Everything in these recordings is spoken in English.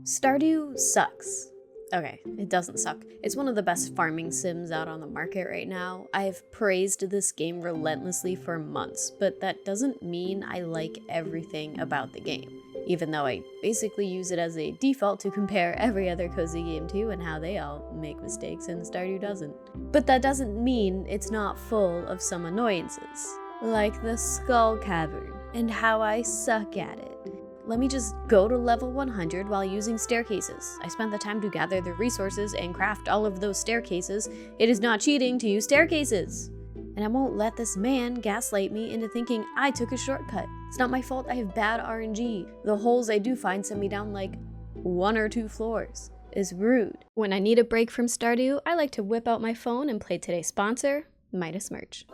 Stardew sucks. Okay, it doesn't suck. It's one of the best farming sims out on the market right now. I've praised this game relentlessly for months, but that doesn't mean I like everything about the game, even though I basically use it as a default to compare every other cozy game to and how they all make mistakes and Stardew doesn't. But that doesn't mean it's not full of some annoyances, like the Skull Cavern and how I suck at it. Let me just go to level 100 while using staircases. I spent the time to gather the resources and craft all of those staircases. It is not cheating to use staircases. And I won't let this man gaslight me into thinking I took a shortcut. It's not my fault I have bad RNG. The holes I do find send me down like 1 or 2 floors. It's rude. When I need a break from Stardew, I like to whip out my phone and play today's sponsor, Midas Merge.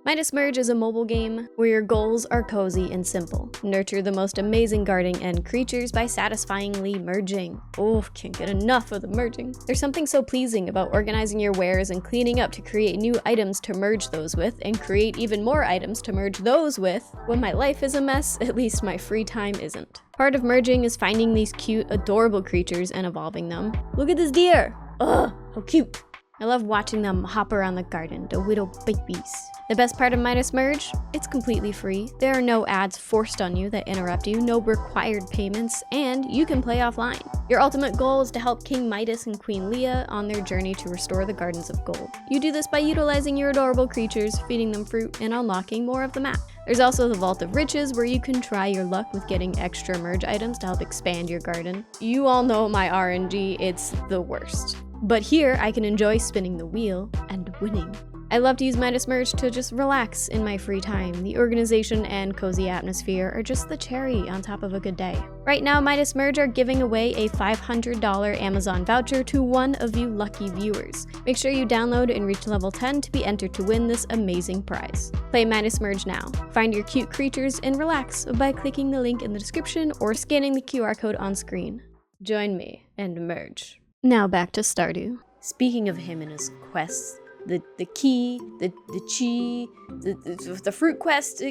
Midas Merge is a mobile game where your goals are cozy and simple. Nurture the most amazing garden and creatures by satisfyingly merging. Oh, can't get enough of the merging. There's something so pleasing about organizing your wares and cleaning up to create new items to merge those with, and create even more items to merge those with. When my life is a mess, at least my free time isn't. Part of merging is finding these cute, adorable creatures and evolving them. Look at this deer! Ugh, how cute! I love watching them hop around the garden, the little babies. The best part of Midas Merge? It's completely free. There are no ads forced on you that interrupt you, no required payments, and you can play offline. Your ultimate goal is to help King Midas and Queen Leah on their journey to restore the Gardens of Gold. You do this by utilizing your adorable creatures, feeding them fruit, and unlocking more of the map. There's also the Vault of Riches, where you can try your luck with getting extra merge items to help expand your garden. You all know my RNG, it's the worst. But here, I can enjoy spinning the wheel and winning. I love to use Midas Merge to just relax in my free time. The organization and cozy atmosphere are just the cherry on top of a good day. Right now, Midas Merge are giving away a $500 Amazon voucher to one of you lucky viewers. Make sure you download and reach level 10 to be entered to win this amazing prize. Play Midas Merge now. Find your cute creatures and relax by clicking the link in the description or scanning the QR code on screen. Join me and merge. Now back to Stardew. Speaking of him and his quests, the key, the fruit quest,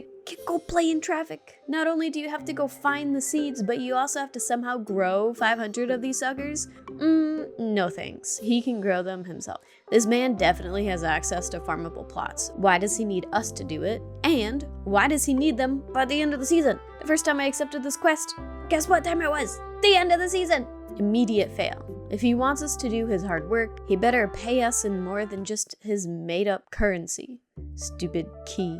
go play in traffic. Not only do you have to go find the seeds, but you also have to somehow grow 500 of these suckers. No thanks. He can grow them himself. This man definitely has access to farmable plots. Why does he need us to do it? And why does he need them by the end of the season? The first time I accepted this quest, guess what time it was? The end of the season! Immediate fail. If he wants us to do his hard work, he better pay us in more than just his made-up currency. Stupid key.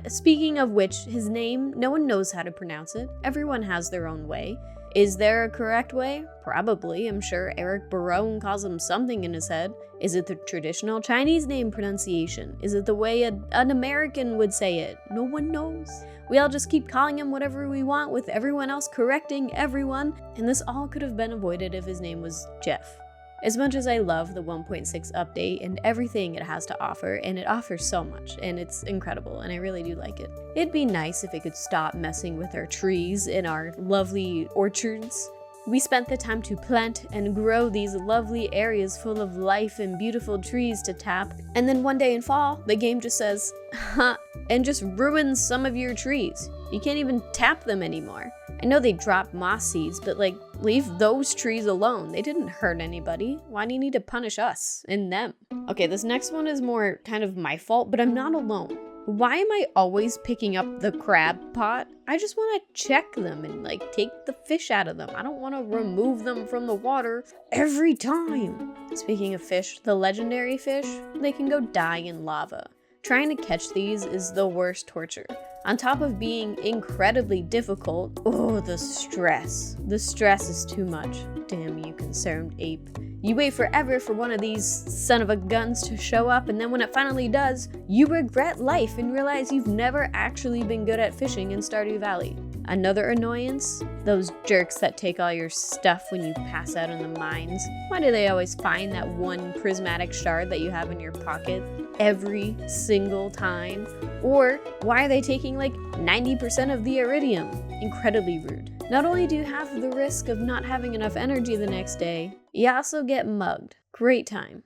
Speaking of which, his name, no one knows how to pronounce it. Everyone has their own way. Is there a correct way? Probably. I'm sure Eric Barone calls him something in his head. Is it the traditional Chinese name pronunciation? Is it the way an American would say it? No one knows. We all just keep calling him whatever we want, with everyone else correcting everyone, and this all could have been avoided if his name was Jeff. As much as I love the 1.6 update and everything it has to offer, and it offers so much, and it's incredible, and I really do like it. It'd be nice if it could stop messing with our trees in our lovely orchards. We spent the time to plant and grow these lovely areas full of life and beautiful trees to tap, and then one day in fall, the game just says, huh, and just ruins some of your trees. You can't even tap them anymore. I know they drop moss seeds, but leave those trees alone. They didn't hurt anybody. Why do you need to punish us and them? Okay, this next one is more kind of my fault, but I'm not alone. Why am I always picking up the crab pot? I just want to check them and take the fish out of them. I don't want to remove them from the water every time. Speaking of fish, the legendary fish, they can go die in lava. Trying to catch these is the worst torture. On top of being incredibly difficult, the stress. The stress is too much. Damn you, concerned ape. You wait forever for one of these son of a guns to show up, and then when it finally does, you regret life and realize you've never actually been good at fishing in Stardew Valley. Another annoyance? Those jerks that take all your stuff when you pass out in the mines. Why do they always find that one prismatic shard that you have in your pocket every single time? Or why are they taking 90% of the iridium? Incredibly rude. Not only do you have the risk of not having enough energy the next day, you also get mugged. Great time.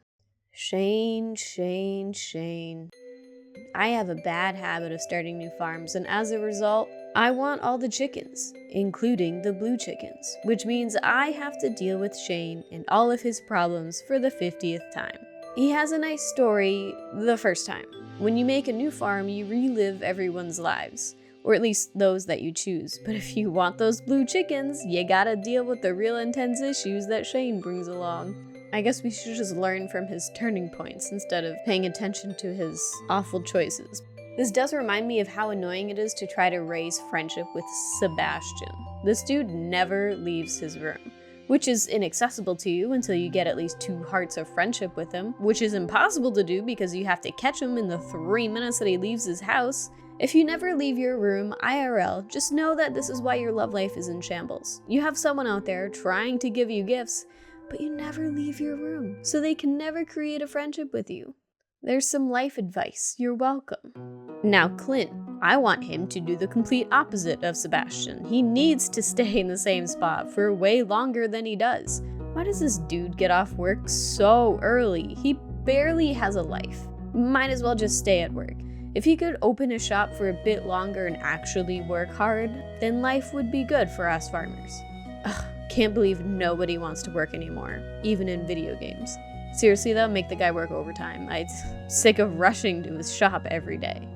Shane. I have a bad habit of starting new farms, and as a result, I want all the chickens, including the blue chickens, which means I have to deal with Shane and all of his problems for the 50th time. He has a nice story the first time. When you make a new farm, you relive everyone's lives, or at least those that you choose. But if you want those blue chickens, you gotta deal with the real intense issues that Shane brings along. I guess we should just learn from his turning points instead of paying attention to his awful choices. This does remind me of how annoying it is to try to raise friendship with Sebastian. This dude never leaves his room, which is inaccessible to you until you get at least 2 hearts of friendship with him, which is impossible to do because you have to catch him in the 3 minutes that he leaves his house. If you never leave your room IRL, just know that this is why your love life is in shambles. You have someone out there trying to give you gifts, but you never leave your room, so they can never create a friendship with you. There's some life advice. You're welcome. Now Clint, I want him to do the complete opposite of Sebastian. He needs to stay in the same spot for way longer than he does. Why does this dude get off work so early? He barely has a life. Might as well just stay at work. If he could open a shop for a bit longer and actually work hard, then life would be good for us farmers. Ugh, can't believe nobody wants to work anymore, even in video games. Seriously though, make the guy work overtime. I'm sick of rushing to his shop every day.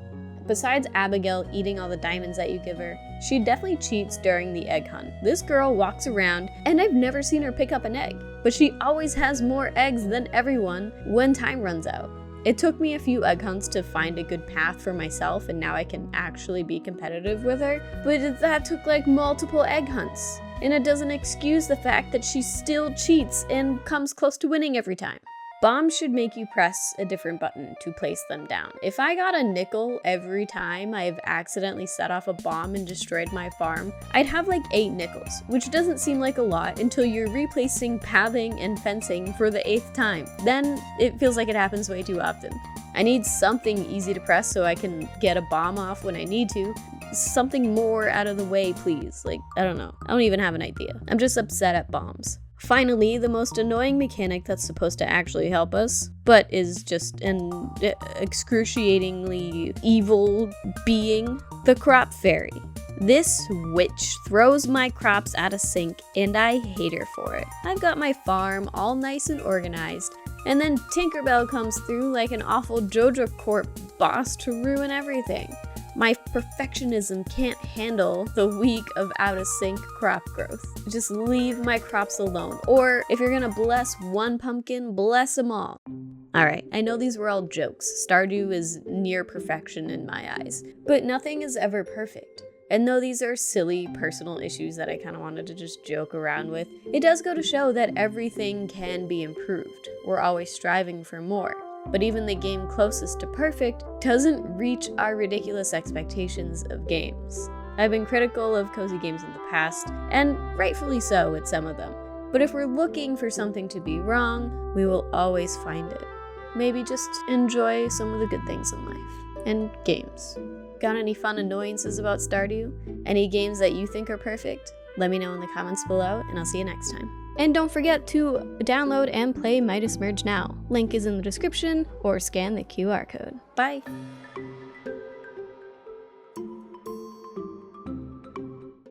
Besides Abigail eating all the diamonds that you give her, she definitely cheats during the egg hunt. This girl walks around, and I've never seen her pick up an egg, but she always has more eggs than everyone when time runs out. It took me a few egg hunts to find a good path for myself, and now I can actually be competitive with her, but that took like multiple egg hunts. And it doesn't excuse the fact that she still cheats and comes close to winning every time. Bombs should make you press a different button to place them down. If I got a nickel every time I've accidentally set off a bomb and destroyed my farm, I'd have like 8 nickels, which doesn't seem like a lot until you're replacing pathing and fencing for the 8th time. Then it feels like it happens way too often. I need something easy to press so I can get a bomb off when I need to. Something more out of the way, please. Like, I don't know. I don't even have an idea. I'm just upset at bombs. Finally, the most annoying mechanic that's supposed to actually help us, but is just an excruciatingly evil being, the crop fairy. This witch throws my crops at a sink, and I hate her for it. I've got my farm all nice and organized, and then Tinkerbell comes through like an awful Jojo Corp boss to ruin everything. My perfectionism can't handle the week of out-of-sync crop growth. Just leave my crops alone. Or if you're gonna bless one pumpkin, bless them all. Alright, I know these were all jokes. Stardew is near perfection in my eyes. But nothing is ever perfect. And though these are silly personal issues that I kind of wanted to just joke around with, it does go to show that everything can be improved. We're always striving for more. But even the game closest to perfect doesn't reach our ridiculous expectations of games. I've been critical of cozy games in the past, and rightfully so with some of them. But if we're looking for something to be wrong, we will always find it. Maybe just enjoy some of the good things in life. And games. Got any fun annoyances about Stardew? Any games that you think are perfect? Let me know in the comments below, and I'll see you next time. And don't forget to download and play Midas Merge now. Link is in the description, or scan the QR code. Bye!